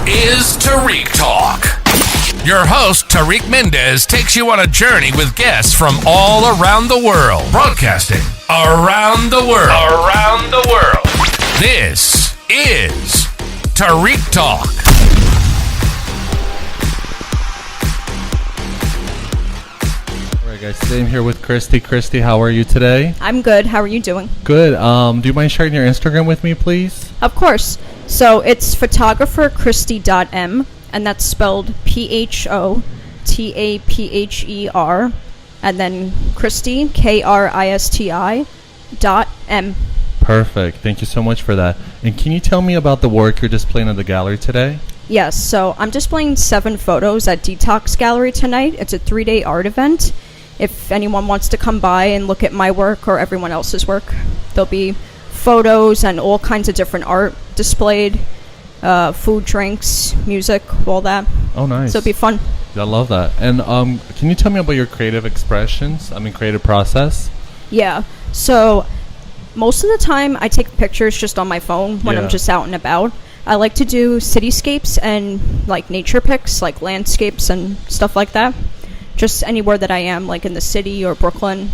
is Tarik Talk. Your host, Tarik Mendes, takes you on a journey with guests from all around the world. Broadcasting around the world. Around the world. This is Tarik Talk. All right, guys, today I'm here with Christy. Christy, how are you today? I'm good. How are you doing? Good. Do you mind sharing your Instagram with me, please? Of course. So it's photographerchristy.m, and that's spelled PHOTAPHER, and then Christy, KRISTI, .m. Perfect. Thank you so much for that. And can you tell me about the work you're displaying at the gallery today? Yes, so I'm displaying 7 photos at DETOX Gallery tonight. It's a 3-day art event. If anyone wants to come by and look at my work or everyone else's work, there'll be photos and all kinds of different art displayed, food, drinks, music, all that. Oh, nice. So it'll be fun. I love that. And can you tell me about your creative expressions? Creative process? Yeah. So most of the time I take pictures just on my phone when I'm just out and about. I like to do cityscapes and like nature pics, like landscapes and stuff like that. Just anywhere that I am, like in the city or Brooklyn.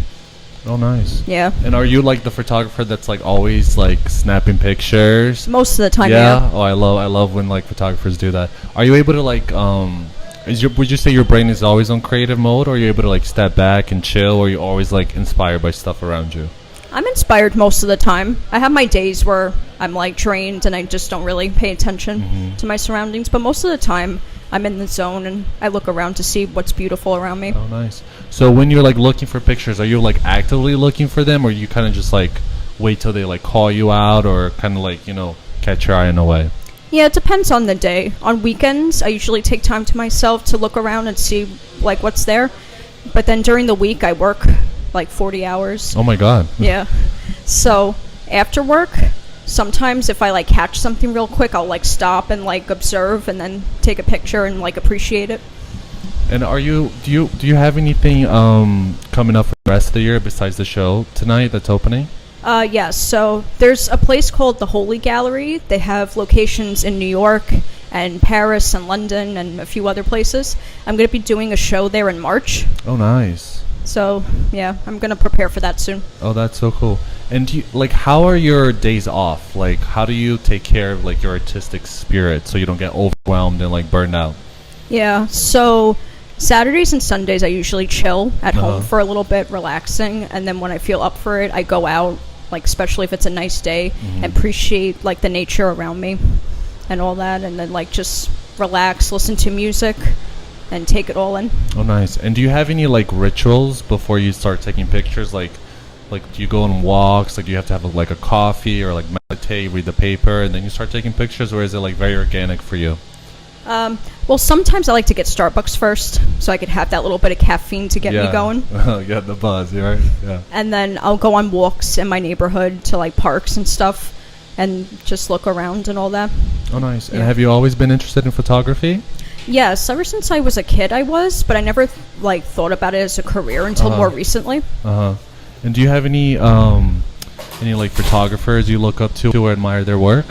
Oh, nice. Yeah. And are you like the photographer that's like always like snapping pictures? Most of the time, yeah. Oh, I love when like photographers do that. Are you able to like would you say your brain is always on creative mode, or are you able to like step back and chill, or are you always like inspired by stuff around you? I'm inspired most of the time. I have my days where I'm like drained and I just don't really pay attention to my surroundings, but most of the time I'm in the zone and I look around to see what's beautiful around me. Oh, nice. So when you're like looking for pictures, are you like actively looking for them, or you kind of just like wait till they like call you out, or kind of like, you know, catch your eye in a way? Yeah, it depends on the day. On weekends, I usually take time to myself to look around and see like what's there. But then during the week, I work like 40 hours. Oh my God. Yeah. So after work, sometimes if I like catch something real quick, I'll like stop and like observe and then take a picture and like appreciate it. And do you have anything coming up for the rest of the year besides the show tonight that's opening? Yes. So there's a place called the Holy Gallery. They have locations in New York and Paris and London and a few other places. I'm going to be doing a show there in March. Oh, nice. So, yeah, I'm going to prepare for that soon. Oh, that's so cool. And how are your days off? Like, how do you take care of like your artistic spirit so you don't get overwhelmed and like burned out? Yeah. So Saturdays and Sundays I usually chill at home for a little bit, relaxing, and then when I feel up for it, I go out, like especially if it's a nice day, and appreciate like the nature around me and all that, and then like just relax, listen to music, and take it all in. Oh, nice. And do you have any like rituals before you start taking pictures? Like do you go on walks? Like, do you have to have like a coffee or like meditate, read the paper, and then you start taking pictures, or is it like very organic for you? Well, sometimes I like to get Starbucks first, so I could have that little bit of caffeine to get me going. Yeah, the buzz, right? Yeah. And then I'll go on walks in my neighborhood to like parks and stuff, and just look around and all that. Oh, nice. Yeah. And have you always been interested in photography? Yes, ever since I was a kid I was, but I never like thought about it as a career until more recently. And do you have any like photographers you look up to or admire their work?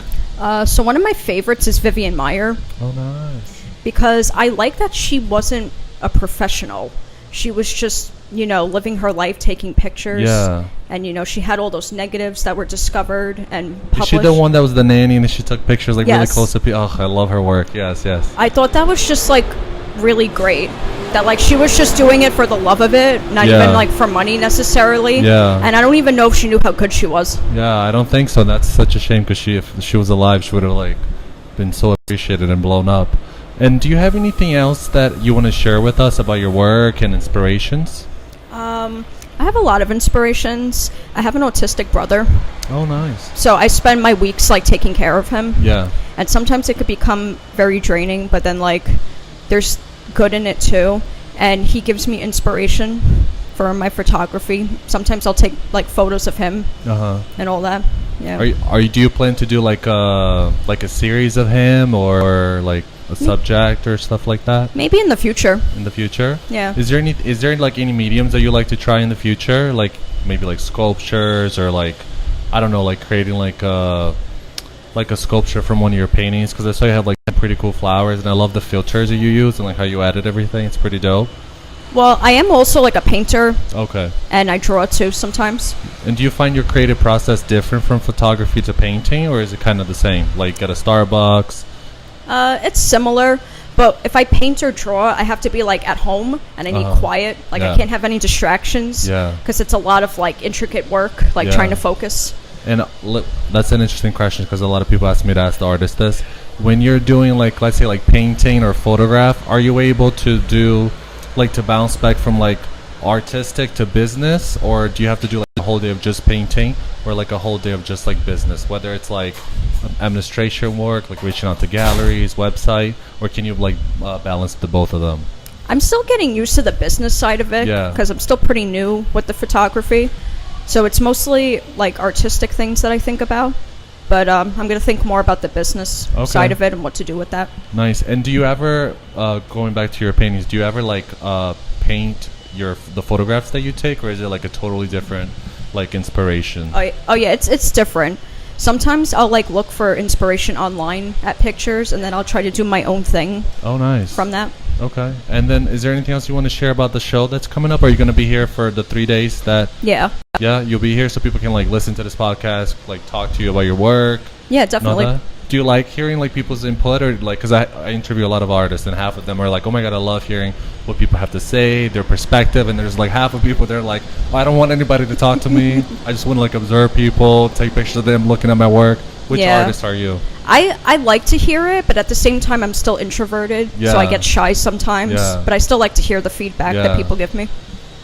So one of my favorites is Vivian Maier. Oh, nice. Because I like that she wasn't a professional. She was just, you know, living her life, taking pictures. Yeah. And, you know, she had all those negatives that were discovered and published. Is she the one that was the nanny and she took pictures like really close to people? Oh, I love her work. Yes. I thought that was just like really great. That like she was just doing it for the love of it, not even like for money necessarily. Yeah. And I don't even know if she knew how good she was. Yeah, I don't think so. That's such a shame, because if she was alive, she would have like been so appreciated and blown up. And do you have anything else that you want to share with us about your work and inspirations? I have a lot of inspirations. I have an autistic brother. Oh, nice. So I spend my weeks like taking care of him. Yeah. And sometimes it could become very draining, but then like there's good in it too. And he gives me inspiration for my photography. Sometimes I'll take like photos of him and all that. Yeah. Do you plan to do like a series of him, or like a subject or stuff like that? Maybe in the future. In the future? Yeah. Is there like any mediums that you like to try in the future? Like maybe like sculptures, or like, I don't know, like creating like like a sculpture from one of your paintings? Because I saw you have like pretty cool flowers, and I love the filters that you use and like how you edit everything. It's pretty dope. Well, I am also like a painter. Okay. And I draw too sometimes. And do you find your creative process different from photography to painting, or is it kind of the same? Like at a Starbucks? It's similar, but if I paint or draw, I have to be like at home and I need quiet. Like I can't have any distractions. Yeah. Because it's a lot of like intricate work, like trying to focus. And that's an interesting question, because a lot of people ask me to ask the artist this. When you're doing like, let's say like painting or photograph, are you able to do like to bounce back from like artistic to business, or do you have to do like a whole day of just painting, or like a whole day of just like business, whether it's like administration work, like reaching out to galleries, website, or can you like balance the both of them? I'm still getting used to the business side of it because I'm still pretty new with the photography, so it's mostly like artistic things that I think about. But I'm going to think more about the business side of it and what to do with that. Nice. And do you ever, going back to your paintings, do you ever like paint the photographs that you take, or is it like a totally different like inspiration? Oh yeah, it's different. Sometimes I'll like look for inspiration online at pictures, and then I'll try to do my own thing. Oh, nice. From that. Okay. And then is there anything else you want to share about the show that's coming up? Are you going to be here for the 3 days that... Yeah, you'll be here so people can like listen to this podcast, like talk to you about your work? Yeah, definitely. Do you like hearing like people's input, or like, because I interview a lot of artists, and half of them are like, oh my god, I love hearing what people have to say, their perspective, and there's like half of people, they're like, oh, I don't want anybody to talk to me. I just want to like observe people, take pictures of them looking at my work. Which artist are you? I like to hear it, but at the same time I'm still introverted, so I get shy sometimes, but I still like to hear the feedback that people give me.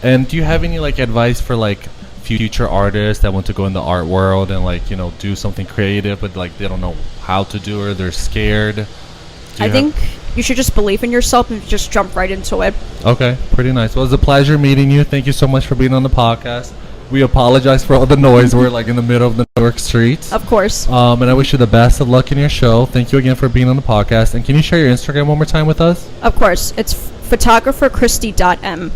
And do you have any like advice for like future artists that want to go in the art world and like, you know, do something creative, but like they don't know how to do it, or they're scared? I think you should just believe in yourself and just jump right into it. Okay, pretty nice. Well, it was a pleasure meeting you. Thank you so much for being on the podcast. We apologize for all the noise. We're like in the middle of the New York streets. Of course. And I wish you the best of luck in your show. Thank you again for being on the podcast. And can you share your Instagram one more time with us? Of course. It's photographerchristy.m.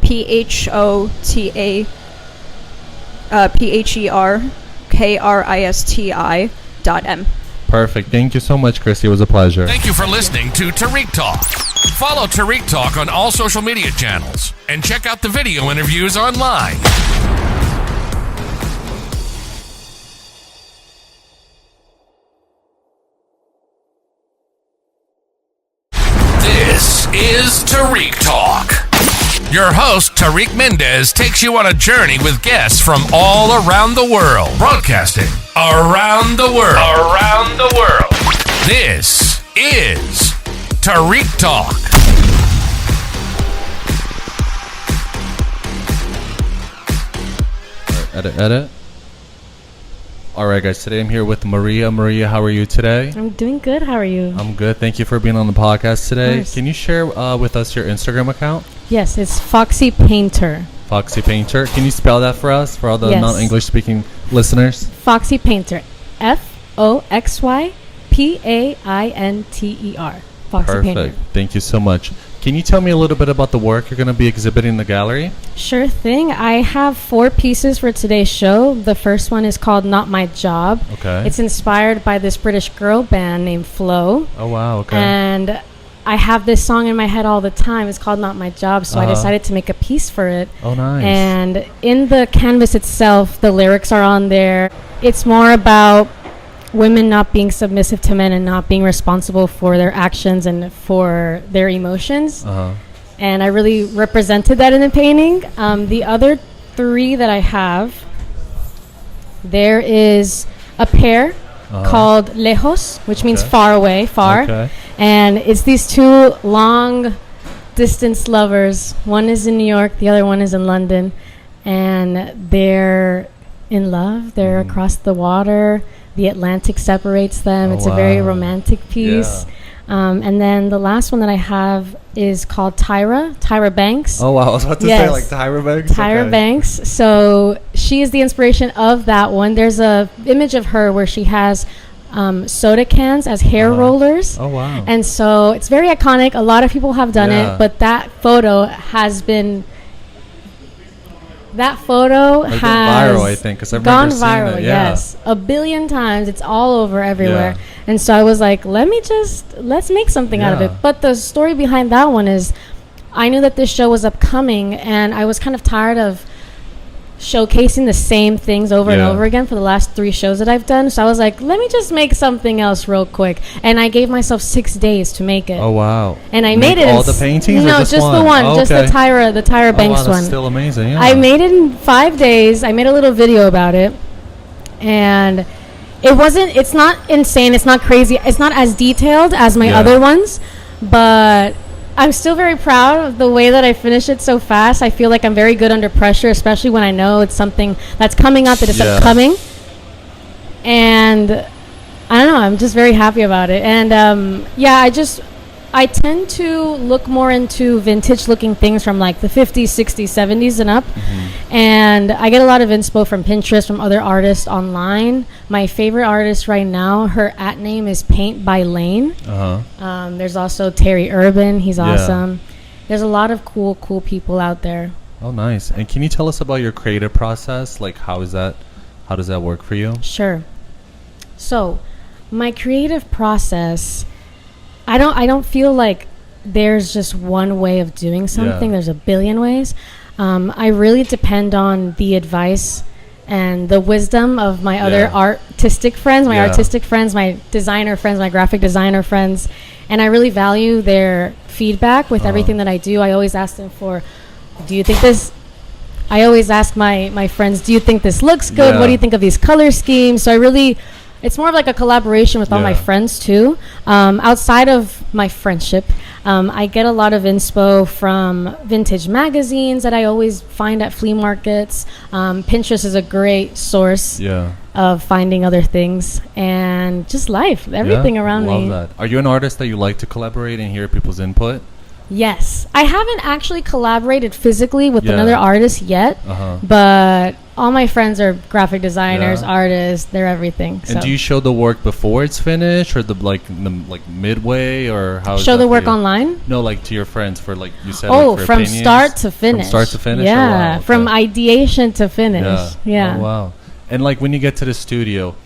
PHOTAPHERKRISTI.m. Perfect. Thank you so much, Christy. It was a pleasure. Thank you for listening to Tarik Talk. Follow Tarik Talk on all social media channels and check out the video interviews online. This is Tarik Talk. Your host, Tarik Mendes, takes you on a journey with guests from all around the world. Broadcasting around the world. Around the world. This is Tarik Talk. Edit. All right, guys. Today I'm here with Maria. Maria, how are you today? I'm doing good. How are you? I'm good. Thank you for being on the podcast today. Can you share with us your Instagram account? Yes, it's Foxy Painter. Foxy Painter. Can you spell that for us, for all the non-English speaking listeners? Foxy Painter. FOXYPAINTER. Foxy Perfect. Painter. Thank you so much. Can you tell me a little bit about the work you're going to be exhibiting in the gallery? Sure thing. I have 4 pieces for today's show. The first one is called Not My Job. Okay. It's inspired by this British girl band named Flo. Oh, wow. Okay. And I have this song in my head all the time. It's called Not My Job, so I decided to make a piece for it. Oh, nice. And in the canvas itself, the lyrics are on there. It's more about women not being submissive to men and not being responsible for their actions and for their emotions. And I really represented that in the painting. The other 3 that I have, there is a pair called Lejos, which means far away, far. Okay. And it's these 2 long distance lovers. One is in New York, the other one is in London. And they're in love. They're across the water. The Atlantic separates them. It's a very romantic piece. And then the last one that I have is called Tyra Banks. Oh, wow. I was about to say, like, Tyra Banks? Tyra Banks. So she is the inspiration of that one. There's a image of her where she has soda cans as hair rollers. Oh, wow. And so it's very iconic. A lot of people have done it, but that photo has been That photo Like has gone viral, I think, 'cause I remember gone seeing viral. it, yeah. Yes, a billion times. It's all over everywhere. Yeah. And so I was like, let's make something out of it. Yeah. But the story behind that one is, I knew that this show was upcoming, and I was kind of tired of showcasing the same things over and Yeah. over again for the last 3 shows that I've done. So I was like, let me just make something else real quick. And I gave myself 6 days to make it. Oh wow! And I Make made it all in the paintings, or No, just the one, Oh, just the okay. Tyra Oh, Banks wow, that's one. still amazing. Yeah. I made it in 5 days. I made a little video about it, and it's not insane. It's not crazy. It's not as detailed as my Yeah. other ones, but I'm still very proud of the way that I finished it so fast. I feel like I'm very good under pressure, especially when I know it's something that's coming out, that it's Yeah. upcoming. And I don't know, I'm just very happy about it. And I tend to look more into vintage looking things from like the 50s, 60s, 70s and up. And I get a lot of inspo from Pinterest, from other artists online. My favorite artist right now, her @ name is Paint by Lane. There's also Terry Urban. He's Yeah. awesome. There's a lot of cool people out there. Oh, nice. And can you tell us about your creative process? Like, how does that work for you? Sure. So, my creative process, I don't feel like there's just one way of doing something. Yeah. There's a billion ways. I really depend on the advice and the wisdom of my other artistic friends, my designer friends, my graphic designer friends. And I really value their feedback with everything that I do. I always ask them I always ask my friends, do you think this looks good? Yeah. What do you think of these color schemes? So it's more of like a collaboration with all my friends too. Outside of my friendship, I get a lot of inspo from vintage magazines that I always find at flea markets. Pinterest is a great source of finding other things, and just life, everything around me. Love that. Are you an artist that you like to collaborate and hear people's input? Yes. I haven't actually collaborated physically with another artist yet, but all my friends are graphic designers, artists, they're everything. And do you show the work before it's finished, or the midway, or how? Show the work online? No, like to your friends for like you said. Oh, like for from opinions? start to finish. From start to finish. Yeah, Oh, wow, okay. from ideation to finish. Yeah. Oh, wow. And like when you get to the studio,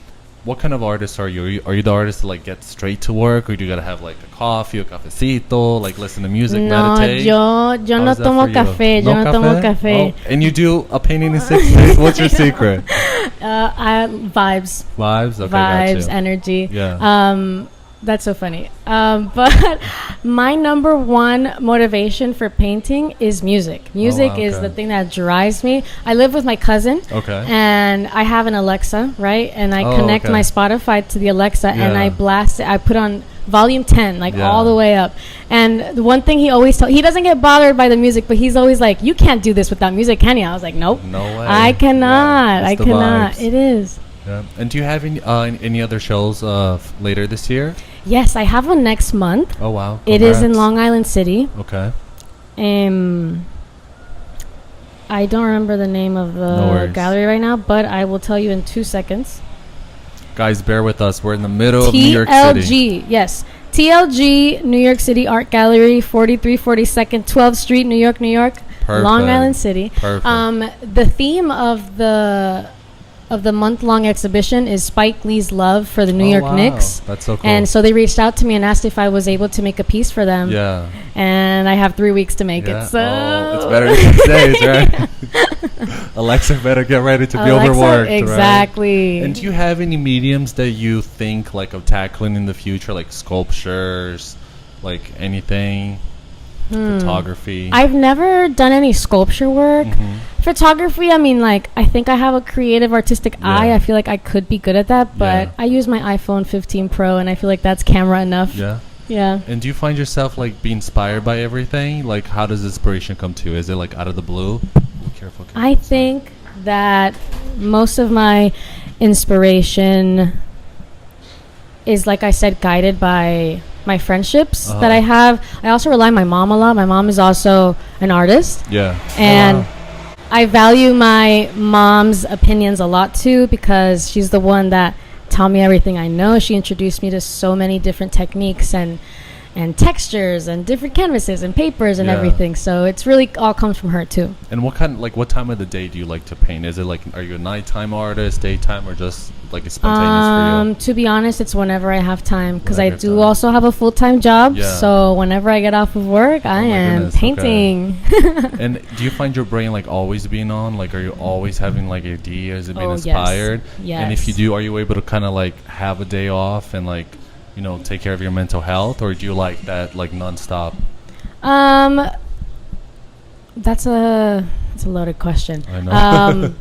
what kind of artist are you? Are you the artist that like get straight to work, or do you gotta have like a coffee, a cafecito, like listen to music, meditate? yo How no is that tomo for you? café. Yo no tomo café. Oh, and you do a painting in 6 days. What's your secret? Vibes. Vibes. Okay, Vibes, gotcha. energy. Yeah. That's so funny. But my number one motivation for painting is music. Music is okay. the thing that drives me. I live with my cousin. Okay. And I have an Alexa, right? And I Oh, connect okay. my Spotify to the Alexa, and Yeah. I blast it. I put on volume 10, like Yeah. all the way up. And the one thing he always he doesn't get bothered by the music, but he's always like, you can't do this without music, can you? I was like, nope. No way. I cannot. Yeah, I it's the cannot. vibes. It is. Yeah. And do you have any other shows later this year? Yes, I have one next month. Oh wow. It is in Congrats. Long Island City. Okay. I don't remember the name of No the worries. gallery right now, but I will tell you in 2 seconds. Guys, bear with us. We're in the middle of New York City. TLG, yes. TLG, New York City Art Gallery, 4342nd 12th Street, New York, New York. Perfect. Long Island City. Perfect. The theme of the month-long exhibition is Spike Lee's love for the New York wow. Knicks. That's so cool. And so they reached out to me and asked if I was able to make a piece for them. Yeah. And I have 3 weeks to make Yeah. it. So Oh, it's better than 6 days, right? Alexa better get ready to be Alexa, overworked. exactly. Right? And do you have any mediums that you think like of tackling in the future, like sculptures, like anything? Photography. I've never done any sculpture work. Photography, I mean, like, I think I have a creative, artistic eye. I feel like I could be good at that, but I use my iPhone 15 Pro, and I feel like that's camera enough. Yeah. Yeah. And do you find yourself like being inspired by everything? Like, how does inspiration come to you? Is it like out of the blue? Careful. I think that most of my inspiration is, like I said, guided by my friendships that I have. I also rely on my mom a lot. My mom is also an artist. Yeah. And I value my mom's opinions a lot too, because she's the one that taught me everything I know. She introduced me to so many different techniques, and and textures and different canvases and papers and Yeah. everything. So it's really all comes from her too. And what time of the day do you like to paint? Is it like, are you a nighttime artist, daytime, or just like a spontaneous for To be honest, it's whenever I have time, because I Whenever do time. also have a full-time job. Yeah. So whenever I get off of work, I my am goodness, okay. painting. And do you find your brain like always being on? Like, are you always having like ideas and being Oh, yes. inspired? Yes. And if you do, are you able to kind of like have a day off and like, you know, take care of your mental health, or do you like that like nonstop? That's a loaded question. I know.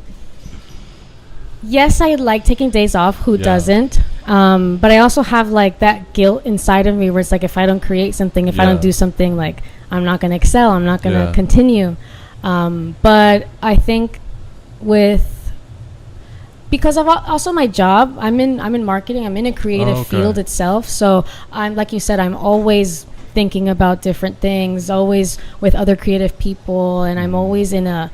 Yes, I like taking days off. Who Yeah. doesn't? But I also have like that guilt inside of me where it's like, if I don't create something, if I Yeah. don't do something, like I'm not going to excel. I'm not going to Yeah. continue. But I think because of also my job, I'm in marketing. I'm in a creative Oh, okay. field itself. So I'm, like you said, I'm always thinking about different things, always with other creative people, and I'm always in a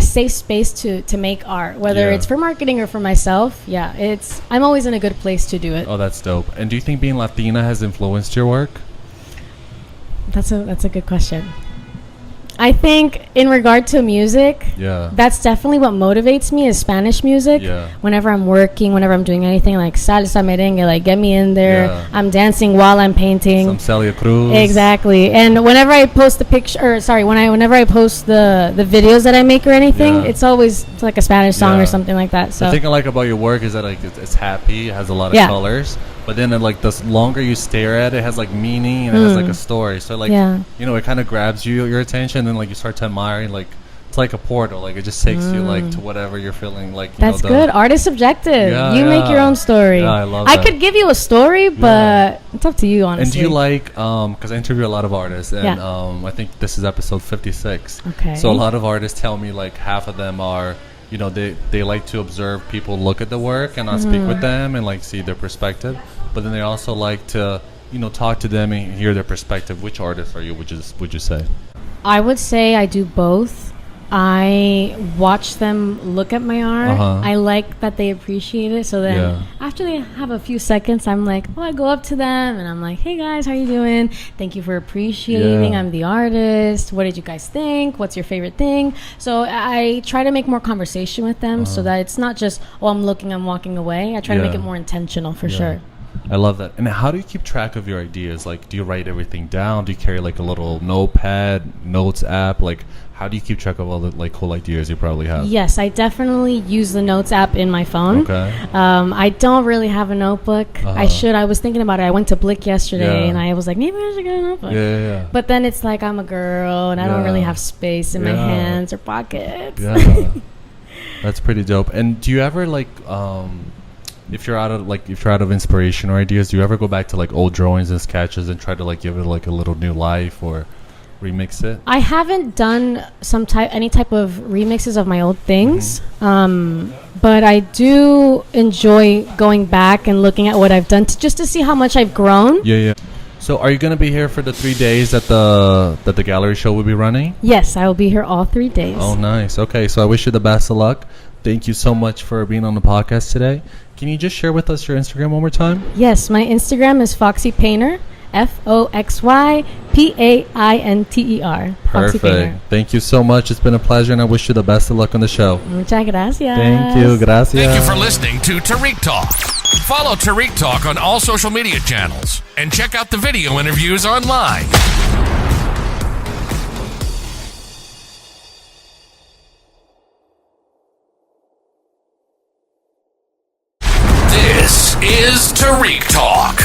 safe space to make art, whether Yeah. it's for marketing or for myself. Yeah, I'm always in a good place to do it. Oh, that's dope. And do you think being Latina has influenced your work? That's a good question. I think in regard to music, Yeah. that's definitely what motivates me is Spanish music. Yeah. Whenever I'm working, whenever I'm doing anything like salsa, merengue, like get me in there. Yeah. I'm dancing while I'm painting. Some Celia Cruz. Exactly. And whenever I post whenever I post the videos that I make or anything, Yeah. it's always like a Spanish song Yeah. or something like that. So The thing I like about your work is that like it's happy, it has a lot of Yeah. colors, but then like the longer you stare at it, it has like meaning and it has like a story. So like Yeah. you know, it kind of grabs your attention, and then like you start to admire, like it's like a portal, like it just takes you like to whatever you're feeling like. You that's know, good. Art is subjective. Yeah, You make your yeah. own story. Yeah, I love I that. could give you a story, but it's up to you, honestly. And do you like because I interview a lot of artists, and Yeah. I think this is episode 56. Okay. So a lot of artists tell me like half of them are, you know, they like to observe people look at the work and not speak with them and like see their perspective, but then they also like to, you know, talk to them and hear their perspective. Which artist are you? Would you say? I would say I do both. I watch them look at my art. Uh-huh. I like that they appreciate it. So then Yeah. after they have a few seconds, I'm like, I go up to them and I'm like, hey guys, how you doing? Thank you for appreciating. Yeah. I'm the artist. What did you guys think? What's your favorite thing? So I try to make more conversation with them so that it's not just, I'm looking, I'm walking away. I try to make Yeah. it more intentional for Yeah. sure. I love that. And how do you keep track of your ideas? Like, do you write everything down? Do you carry like a little notepad, notes app? Like, how do you keep track of all the like cool ideas you probably have? Yes, I definitely use the notes app in my phone. Okay. I don't really have a notebook. I should. I was thinking about it. I went to Blick yesterday Yeah. and I was like, maybe I should get a notebook. Yeah. But then it's like I'm a girl and I don't really Yeah. have space in my Yeah. hands or pockets. Yeah. That's pretty dope. And do you ever like if you're out of inspiration or ideas, do you ever go back to like old drawings and sketches and try to like give it like a little new life or remix it? I haven't done any type of remixes of my old things, but I do enjoy going back and looking at what I've done just to see how much I've grown. Yeah. So are you gonna be here for the 3 days that the gallery show will be running? Yes, I will be here all 3 days. Oh, nice. Okay, so I wish you the best of luck. Thank you so much for being on the podcast today. Can you just share with us your Instagram one more time? Yes, my Instagram is Foxy Painter, FoxyPainter. Foxy Painter. Perfect. Thank you so much. It's been a pleasure, and I wish you the best of luck on the show. Muchas gracias. Thank you. Gracias. Thank you for listening to Tarik Talk. Follow Tarik Talk on all social media channels and check out the video interviews online. This is Tarik Talk.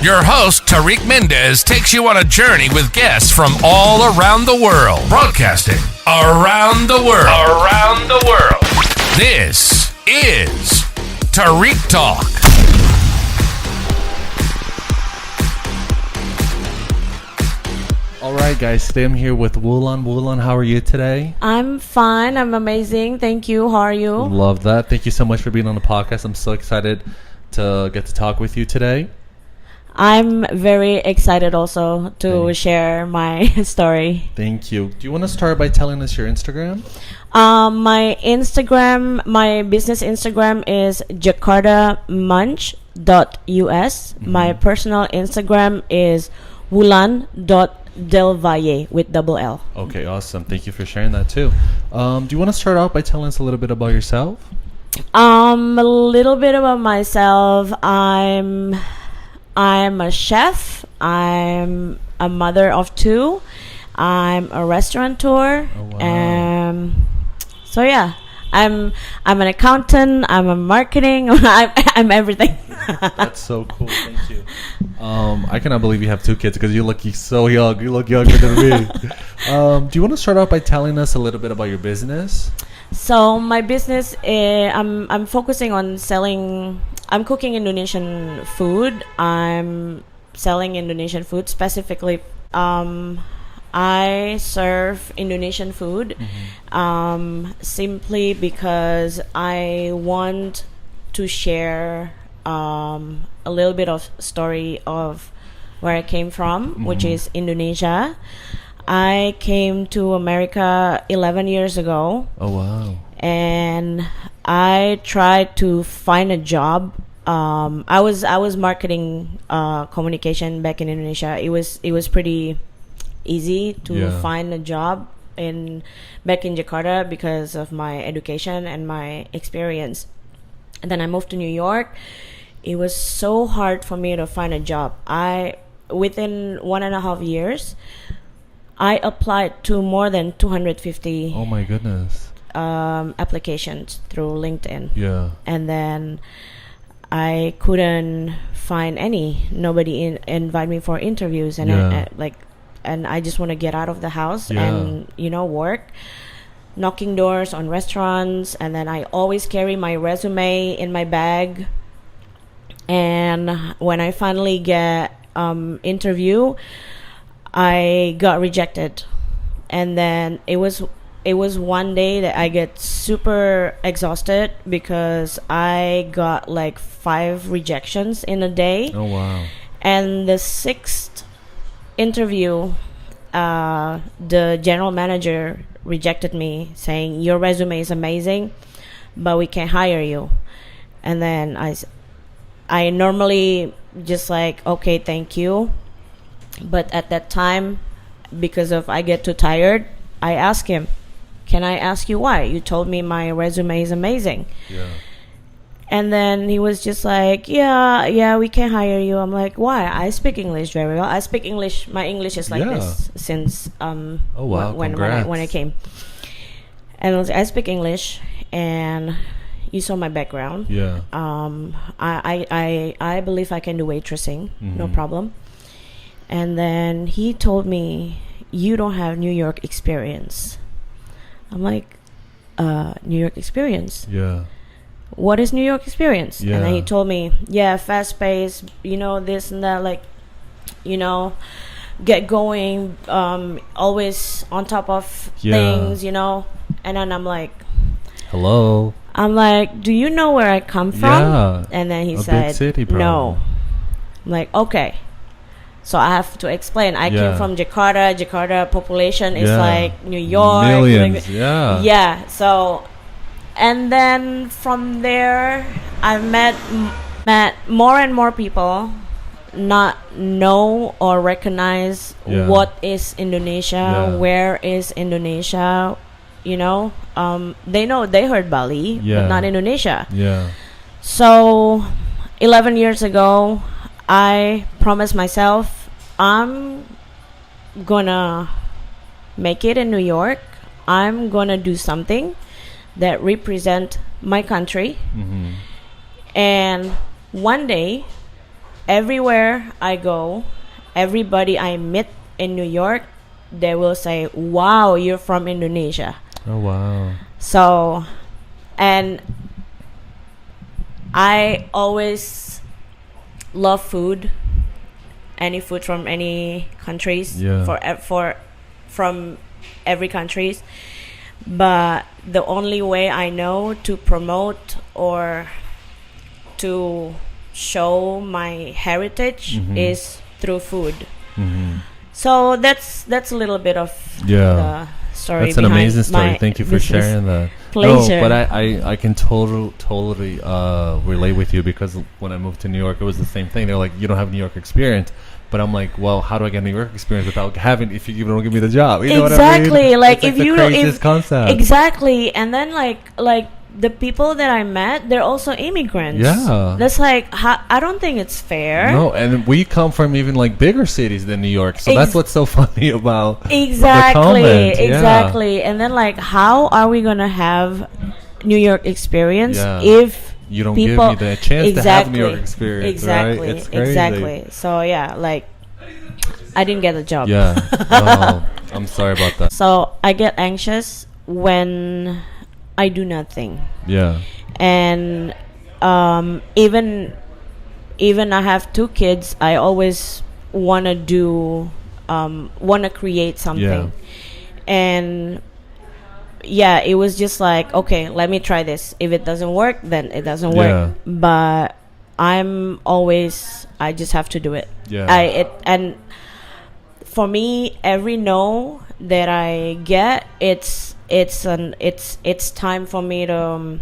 Your host, Tarik Mendes, takes you on a journey with guests from all around the world. Broadcasting around the world. Around the world. This is Tarik Talk. All right, guys. Today I'm here with Woolan. Woolan, how are you today? I'm fine. I'm amazing. Thank you. How are you? Love that. Thank you so much for being on the podcast. I'm so excited to get to talk with you today. I'm very excited also to Thanks. share my story. Thank you. Do you want to start by telling us your Instagram? My business Instagram is Jakarta Munch My personal Instagram is wulan.delvalle with double L. Okay, awesome. Thank you for sharing that too. Do you want to start out by telling us a little bit about yourself? A little bit about myself. I'm a chef. I'm a mother of 2. I'm a restaurateur. Oh, wow. So yeah, I'm an accountant. I'm a marketing. I'm everything. That's so cool. Thank you. I cannot believe you have 2 kids because you look so young. You look younger than me. Do you want to start out by telling us a little bit about your business? So my business, I'm focusing on selling. I'm cooking Indonesian food. I'm selling Indonesian food specifically. I serve Indonesian food, simply because I want to share a little bit of story of where I came from, which is Indonesia. I came to America 11 years ago. Oh, wow. And I tried to find a job. I was marketing communication back in Indonesia. It was pretty easy to find a job back in Jakarta because of my education and my experience. And then I moved to New York. It was so hard for me to find a job. Within 1.5 years, I applied to more than 250 Oh my goodness. applications through LinkedIn. Yeah. And then I couldn't find any. Nobody invite me for interviews, and and I just want to get out of the house and work, knocking doors on restaurants. And then I always carry my resume in my bag. And when I finally get interview, I got rejected. And then it was one day that I get super exhausted because I got like 5 rejections in a day. Oh, wow. And the 6th interview, the general manager rejected me, saying your resume is amazing, but we can't hire you. And then I normally just like, okay, thank you. But at that time, because of I get too tired, I ask him, can I ask you why? You told me my resume is amazing. Yeah. And then he was just like, yeah, we can hire you. I'm like, why? I speak English very well. I speak English. My English is like this since oh, wow. when I came. And I was like, I speak English, and you saw my background. Yeah. I believe I can do waitressing, no problem. And then he told me, you don't have New York experience. I'm like, New York experience? Yeah. What is New York experience? Yeah. And then he told me, fast paced, this and that, like, get going, always on top of things, And then I'm like, hello. I'm like, do you know where I come from? Yeah. And then he said, big city, no. I'm like, okay. So I have to explain. I came from Jakarta. Jakarta population is like New York. Millions, Yeah. So, and then from there, I met more and more people not know or recognize what is Indonesia, where is Indonesia, they know, they heard Bali, but not Indonesia. Yeah. So 11 years ago, I promised myself I'm gonna make it in New York. I'm gonna do something that represent my country. And one day, everywhere I go, everybody I meet in New York, they will say, wow, you're from Indonesia. Oh, wow. So, and I always love food, any food from any countries, from every countries. But the only way I know to promote or to show my heritage is through food. So that's a little bit of the story. That's an amazing story. Thank you for sharing that. pleasure. No, but I can totally relate with you, because when I moved to New York, it was the same thing. They're like, you don't have New York experience. But I'm like, well, how do I get New York experience without having, if you don't give me the job? You know exactly. what I mean? Like, it's if the you craziest concept. Exactly. And then like the people that I met, they're also immigrants. Yeah. That's like, I don't think it's fair. No, and we come from even like bigger cities than New York, so that's what's so funny about exactly the comment. exactly. Yeah. And then, like, how are we gonna have New York experience if you don't people give me the chance to have New York experience? Exactly. Right? It's crazy. Exactly. So yeah, like, I didn't get a job. Yeah. Oh, I'm sorry about that. So I get anxious when I do nothing. Yeah. And even I have 2 kids, I always wanna create something. And yeah, it was just like, okay, let me try this. If it doesn't work, then it doesn't work. But I just have to do it. And for me, every no that I get, it's time for me to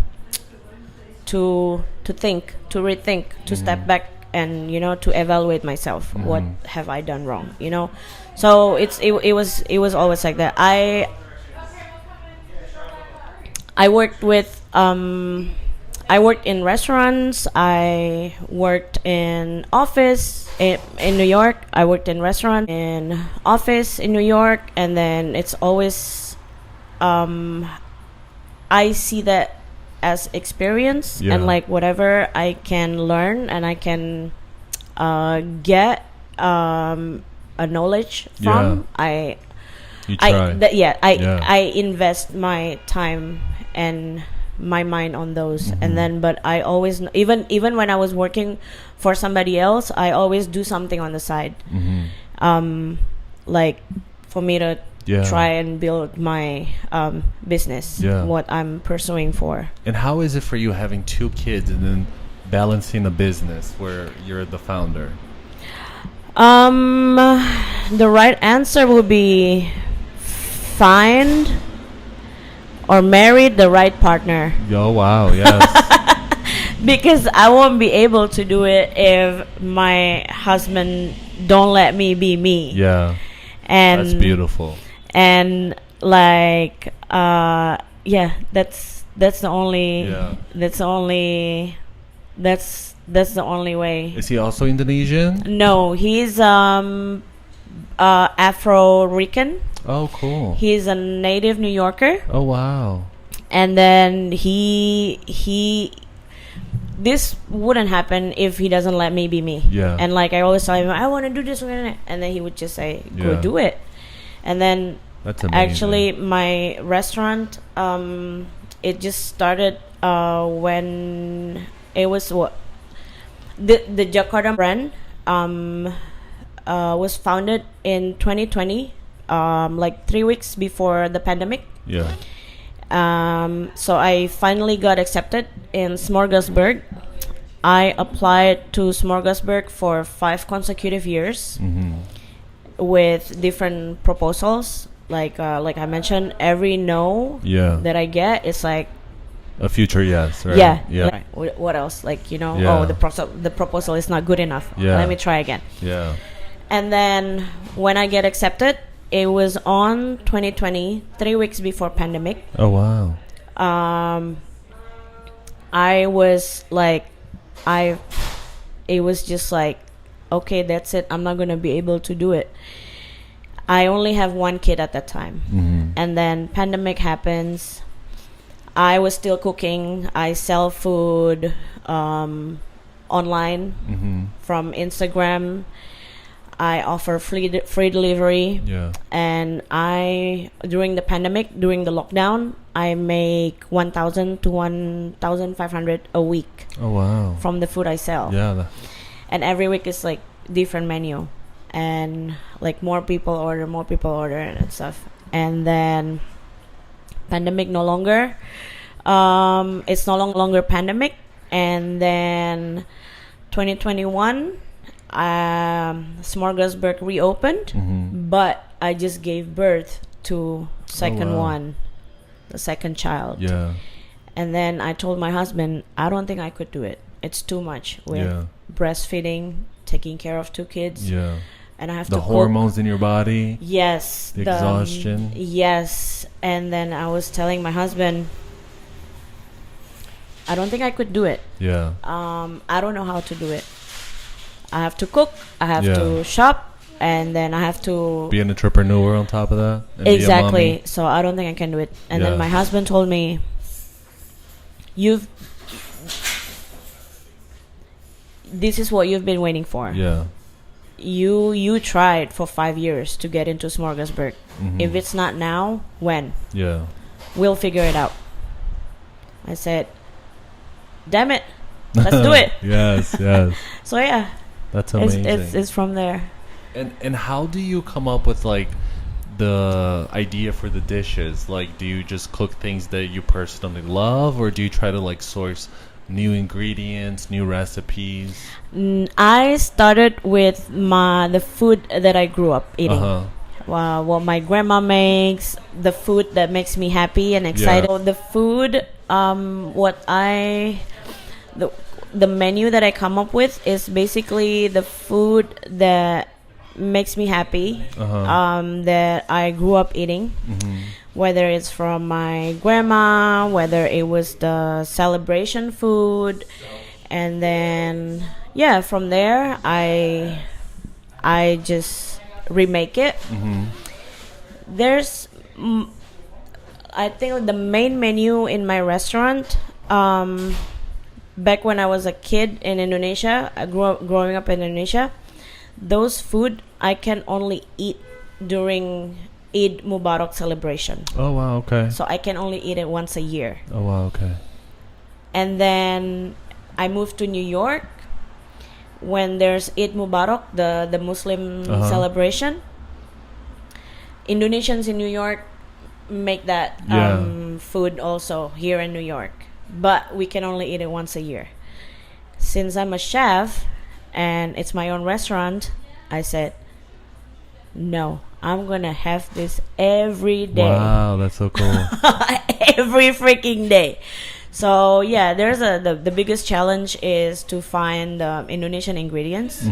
think, to rethink, to step back, and to evaluate myself. What have I done wrong? So it was always like that. I worked in restaurants. I worked in office in New York. I worked in restaurant, in office in New York, and then it's always I see that as experience, and like whatever I can learn and I can get a knowledge from. I invest my time and my mind on those. And then, but I always, even when I was working for somebody else, I always do something on the side, like for me to try and build my business, what I'm pursuing for. And how is it for you having 2 kids and then balancing a business where you're the founder? The right answer would be find or marry the right partner. Oh, wow, yes. Because I won't be able to do it if my husband don't let me be me. Yeah. And that's beautiful. And like that's the only that's the only way. Is he also Indonesian? No, he's Afro-Rican. Oh, cool. He's a native New Yorker. Oh, wow. And then this wouldn't happen if he doesn't let me be me. Yeah. And like I always tell him, I want to do this, and then he would just say, go do it. And then that's amazing. Actually, my restaurant, it just started when it was the Jakarta brand was founded in 2020, like 3 weeks before the pandemic. Yeah. So I finally got accepted in Smorgasburg. I applied to Smorgasburg for 5 consecutive years with different proposals. Like I mentioned, every no that I get, it's like a future yes, right? Yeah. Like, what else? Like, oh, the proposal is not good enough. Let me try again. Yeah. And then when I get accepted, it was on 2020, 3 weeks before pandemic. Oh, wow. I was like, it was just like, okay, that's it. I'm not going to be able to do it. I only have 1 kid at that time. And then pandemic happens. I was still cooking. I sell food online from Instagram. I offer free delivery. Yeah. And during the pandemic, during the lockdown, I make 1,000 to 1,500 a week. Oh, wow. From the food I sell. Yeah. And every week is like different menu. And like more people order and stuff. And then pandemic no longer. It's no longer pandemic. And then 2021, Smorgasburg reopened, but I just gave birth to second one. the second child. Yeah. And then I told my husband, I don't think I could do it. It's too much with breastfeeding, taking care of 2 kids. Yeah. And I have the to hormones in your body. Yes. The exhaustion. Yes. And then I was telling my husband, I don't think I could do it. Yeah. I don't know how to do it. I have to cook. I have to shop. And then I have to be an entrepreneur on top of that. And exactly. So I don't think I can do it. And then my husband told me, this is what you've been waiting for. Yeah. You tried for 5 years to get into Smorgasburg. If it's not now, when? Yeah. We'll figure it out. I said, damn it, let's do it. Yes. So yeah, that's amazing. It's from there. And how do you come up with like the idea for the dishes? Like, do you just cook things that you personally love, or do you try to like source new ingredients, new recipes? I started with the food that I grew up eating. What my grandma makes, the food that makes me happy and excited. The food, the menu that I come up with is basically the food that makes me happy, that I grew up eating. Whether it's from my grandma, whether it was the celebration food, and then from there I just remake it. There's I think the main menu in my restaurant, back when I was a kid in Indonesia, growing up in Indonesia, those food I can only eat during Eid Mubarak celebration. Oh wow, okay. So I can only eat it once a year. Oh wow, okay. And then I moved to New York when there's Eid Mubarak, the Muslim celebration. Indonesians in New York make that food also here in New York, but we can only eat it once a year. Since I'm a chef and it's my own restaurant, I said, no, I'm gonna have this every day. Wow, that's so cool. Every freaking day. So yeah, there's the biggest challenge is to find Indonesian ingredients.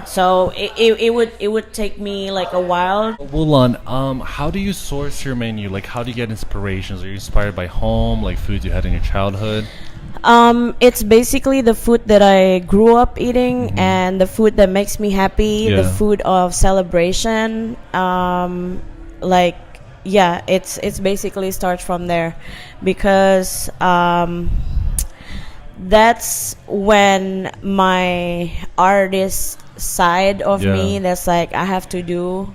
So it would take me like a while. Wulan, how do you source your menu? Like, how do you get inspirations? Are you inspired by home, like food you had in your childhood? It's basically the food that I grew up eating and the food that makes me happy, the food of celebration. It's basically starts from there, because that's when my artist side of me, that's like I have to do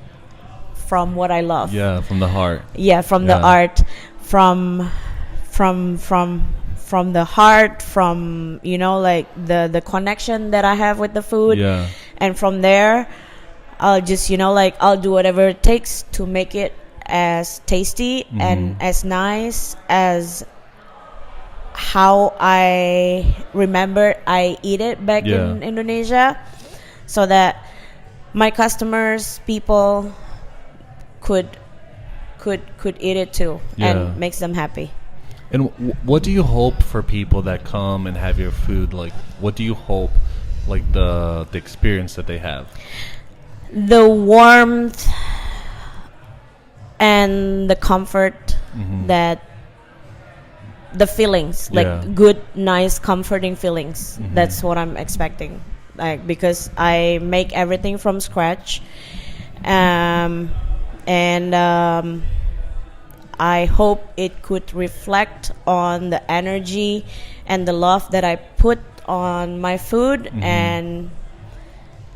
from what I love. Yeah, from the heart. Yeah, from the art, from the heart, from like the connection that I have with the food. Yeah. And from there, I'll just I'll do whatever it takes to make it as tasty and as nice as how I remember I eat it back in Indonesia, so that my customers, people could eat it too, and makes them happy. And what do you hope for people that come and have your food? Like, what do you hope, like the experience that they have? The warmth and the comfort, that the feelings, like good, nice, comforting feelings. That's what I'm expecting. Like, because I make everything from scratch, and I hope it could reflect on the energy and the love that I put on my food, and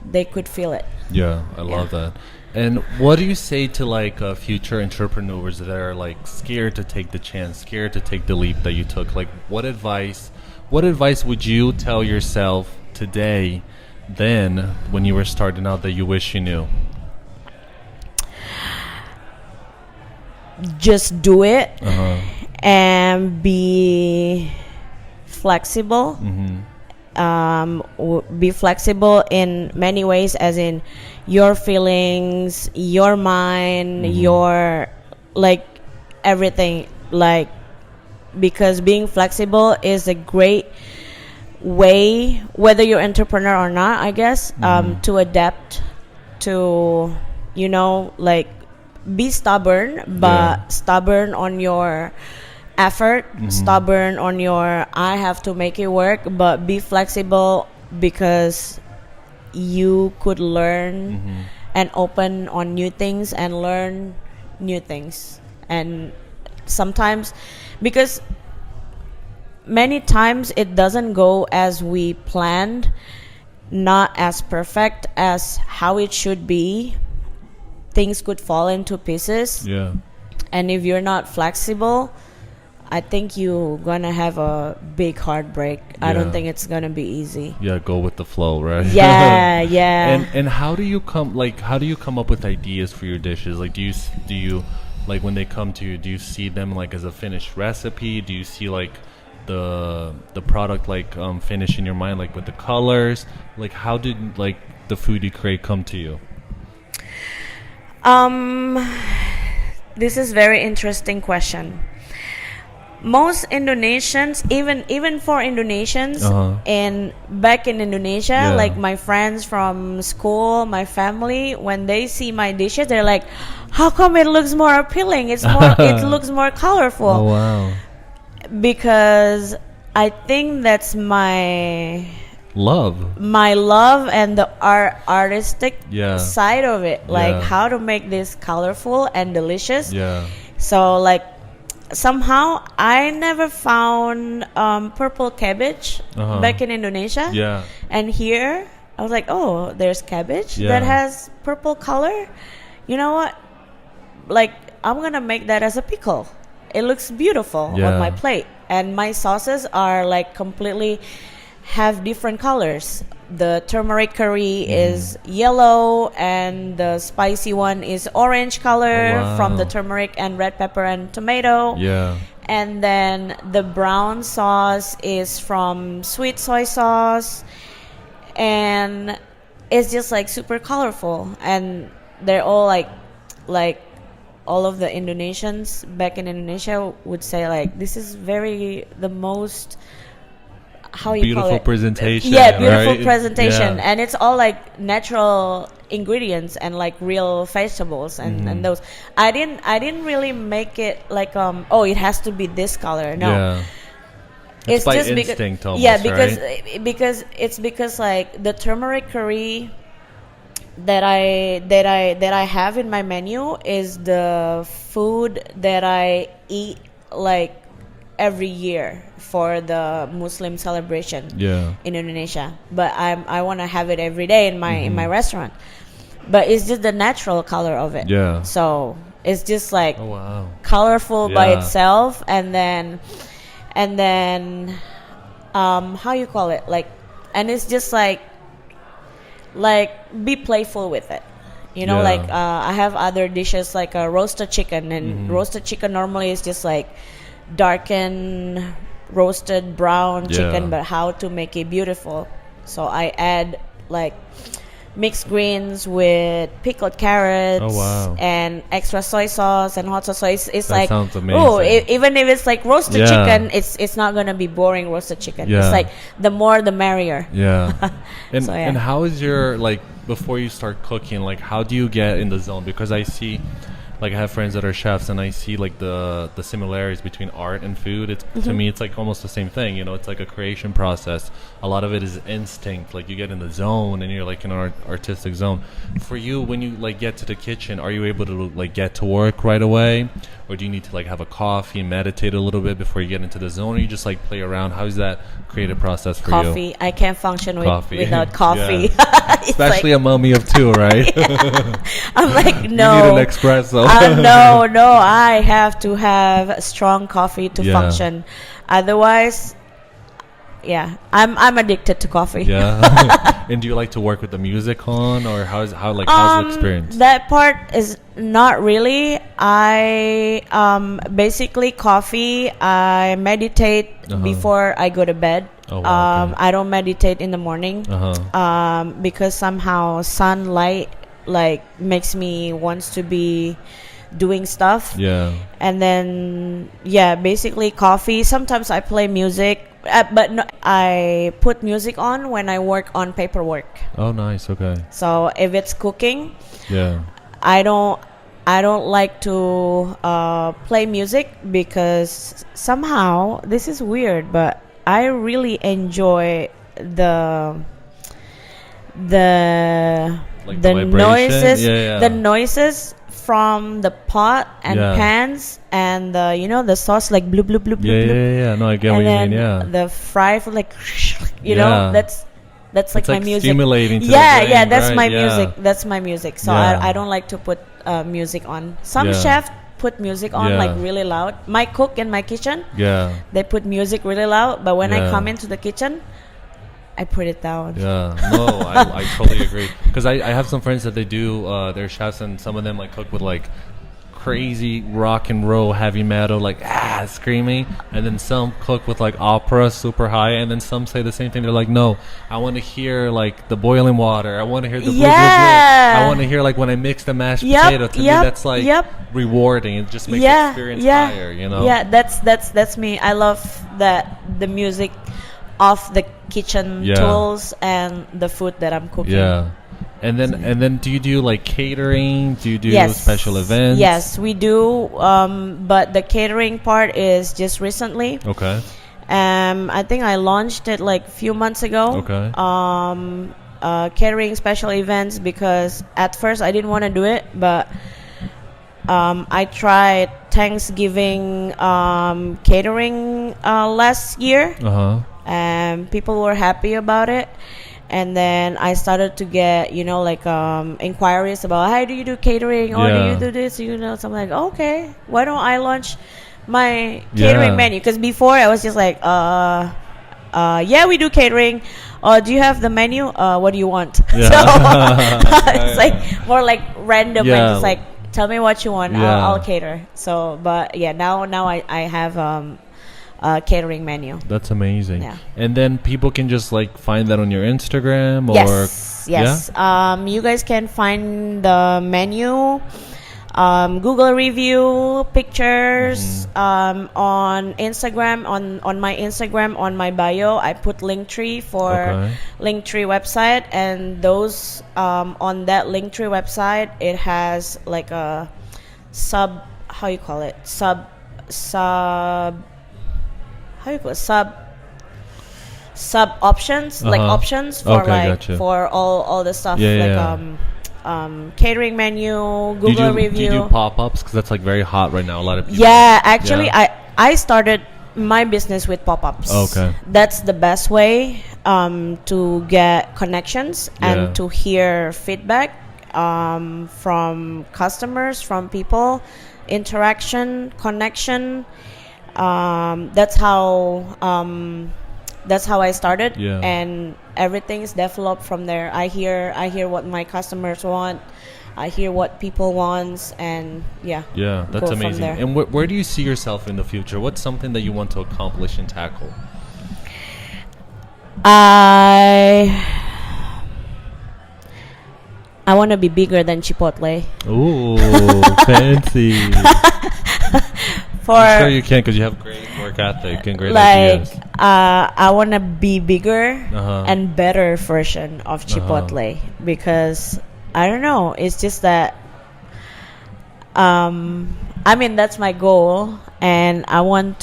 they could feel it. Yeah, I love that. And what do you say to like future entrepreneurs that are like scared to take the chance, scared to take the leap that you took? Like, what advice would you tell yourself today, then, when you were starting out, that you wish you knew? Just do it, and be flexible. Be flexible in many ways, as in your feelings, your mind, your like everything, like, because being flexible is a great way, whether you're entrepreneur or not, I guess, to adapt to, you know, like, be stubborn, but stubborn on your effort, stubborn on your I have to make it work, but be flexible because you could learn and open on new things and learn new things. And sometimes, because many times it doesn't go as we planned, not as perfect as how it should be. Things could fall into pieces. Yeah. And if you're not flexible, I think you're gonna have a big heartbreak. I don't think it's gonna be easy. Yeah, go with the flow, right? Yeah, yeah. And how do you come up with ideas for your dishes? Like, do you like, when they come to you, do you see them like as a finished recipe? Do you see like the product like finished in your mind, like with the colors? Like, how did like the food you create come to you? This is very interesting question. Most Indonesians, even for Indonesians, and back in Indonesia, like my friends from school, my family, when they see my dishes, they're like, "How come it looks more appealing? It's more, it looks more colorful." Oh wow! Because I think that's my love and the artistic side of it, like how to make this colorful and delicious. So like, somehow I never found purple cabbage back in Indonesia, and here I was like, oh, there's cabbage that has purple color. You know what, like, I'm gonna make that as a pickle. It looks beautiful on my plate, and my sauces are like completely have different colors. The turmeric curry is yellow, and the spicy one is orange color from the turmeric and red pepper and tomato. And then the brown sauce is from sweet soy sauce, and it's just like super colorful. And they're all like all of the Indonesians back in Indonesia would say like, this is the most, how you beautiful call it? presentation. Beautiful presentation. And it's all like natural ingredients and like real vegetables and those. I didn't really make it like it has to be this color. No. It's by just instinct almost, because because like the turmeric curry that I have in my menu is the food that I eat like every year for the Muslim celebration in Indonesia. But I want to have it every day in my restaurant. But it's just the natural color of it. So it's just like colorful by itself, and then how you call it, like, and it's just like be playful with it. You know, like I have other dishes like a roasted chicken, and roasted chicken normally is just like darkened roasted brown chicken, but how to make it beautiful. So I add like mixed greens with pickled carrots and extra soy sauce and hot sauce. So it's that like, sounds amazing. Even if it's like roasted chicken, it's not gonna be boring roasted chicken. It's like the more the merrier. And so, and how is your, like, before you start cooking, like, how do you get in the zone? Because I see, like, I have friends that are chefs, and I see like the similarities between art and food. It's to me, it's like almost the same thing. You know, it's like a creation process. A lot of it is instinct. Like, you get in the zone, and you're like in an artistic zone. For you, when you like get to the kitchen, are you able to like get to work right away, or do you need to like have a coffee, meditate a little bit before you get into the zone, or you just like play around? How is that creative process for you? Coffee. I can't function without coffee. Especially like, a mommy of two, right? I'm like, no. You need an espresso. No, I have to have strong coffee to function. Otherwise, I'm addicted to coffee. And do you like to work with the music on, or how's the experience? That part is not really. I basically coffee. I meditate before I go to bed. I don't meditate in the morning because somehow sunlight like makes me wants to be doing stuff. Yeah. And then basically coffee. Sometimes I play music, but no, I put music on when I work on paperwork. Oh, nice. Okay. So if it's cooking, Yeah. I don't like to play music because somehow this is weird, but I really enjoy the Like the vibration? noises, Yeah. the noises from the pot and pans and the sauce like bloop bloop bloop bloop. Yeah. No, I get what And you then mean. Yeah. the fry for like that's like It's my like music. stimulating to the Yeah, brain, that's right? my Yeah. music. That's my music. So Yeah. I don't like to put music on. Some Yeah. chefs put music on Yeah. like really loud. My cook in my kitchen, Yeah. they put music really loud, but when I Yeah. come into the kitchen, I put it down. Yeah, no, I totally agree. Because I have some friends that they do, they're chefs, and some of them like cook with like crazy rock and roll heavy metal, like screaming, and then some cook with like opera super high, and then some say the same thing. They're like, no, I want to hear like the boiling water. I want to hear the blue, blue, blue. I want to hear like when I mix the mashed potato. To me, that's like rewarding. It just makes the experience higher, you know? Yeah, that's me. I love that the music of the kitchen tools and the food that I'm cooking. Yeah. And then do you do like catering? Do you do special events? Yes, we do. But the catering part is just recently. Okay. I think I launched it like a few months ago. Okay. Catering special events, because at first I didn't want to do it, but I tried Thanksgiving catering last year. And people were happy about it. And then I started to get, inquiries about, how do you do catering? Or do you do this? So I'm like, okay, why don't I launch my catering menu? Because before I was just like, we do catering. Do you have the menu? What do you want? So it's like more like random and just like, tell me what you want. I'll cater. So, but now I have catering menu. That's amazing. Yeah. And then people can just like find that on your Instagram or yes. You guys can find the menu, Google review, pictures, on Instagram, on my Instagram, on my bio I put Linktree for Linktree website, and those on that Linktree website it has like a sub options, like options for for all the stuff, catering menu, Google review. Do you do pop-ups? Because that's like very hot right now. A lot of people. Actually, I started my business with pop-ups. Okay. That's the best way to get connections and to hear feedback from customers, from people, interaction, connection. That's how I started, and everything's developed from there. I hear what my customers want, I hear what people want, and that's amazing. And where do you see yourself in the future? What's something that you want to accomplish and tackle? I want to be bigger than Chipotle. Ooh, fancy. I'm sure you can, because you have great work ethic and great ideas. I want to be bigger and better version of Chipotle, because I don't know, it's just that that's my goal, and I want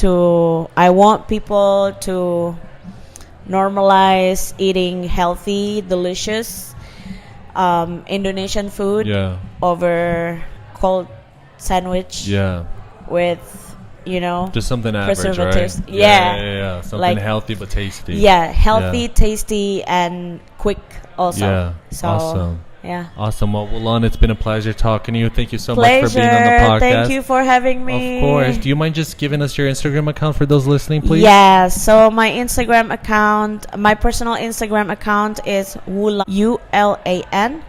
people to normalize eating healthy, delicious Indonesian food over cold sandwich with just something average, preservatives, right? Yeah. Something like, healthy but tasty. Healthy, tasty, and quick also. Awesome. Yeah. Awesome. Well, Wulan, it's been a pleasure talking to you. Thank you so much for being on the podcast. Thank you for having me. Of course. Do you mind just giving us your Instagram account for those listening, please? Yeah. So my Instagram account, my personal Instagram account is Wulan, ULAN.Delvalle,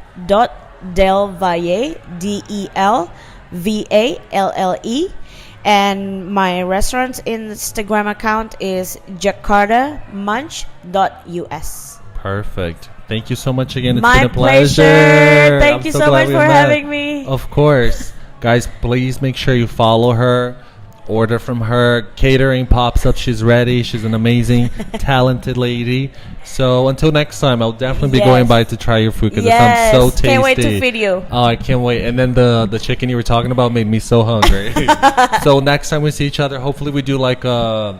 DELVALLE. And my restaurant's Instagram account is jakartamunch.us. Perfect. Thank you so much again. It's my been a pleasure. Thank you so much for having me. Of course. Guys, please make sure you follow her. Order from her. Catering pops up. She's ready. She's an amazing, talented lady. So until next time, I'll definitely be going by to try your food because it sounds so tasty. Can't wait to feed you. Oh, I can't wait. And then the chicken you were talking about made me so hungry. So next time we see each other, hopefully we do like a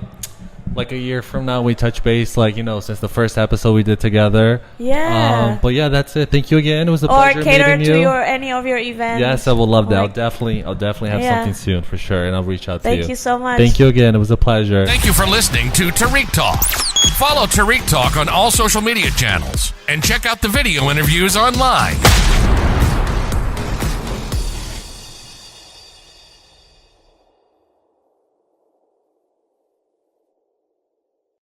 year from now, we touch base, like, you know, since the first episode we did together. Yeah. But yeah, that's it. Thank you again. It was a or pleasure cater meeting you. to any of your events. Yes, I will love that. Like, I'll definitely have something soon for sure, and I'll reach out to you. Thank you so much. Thank you again. It was a pleasure. Thank you for listening to Tarik Talk. Follow Tarik Talk on all social media channels and check out the video interviews online.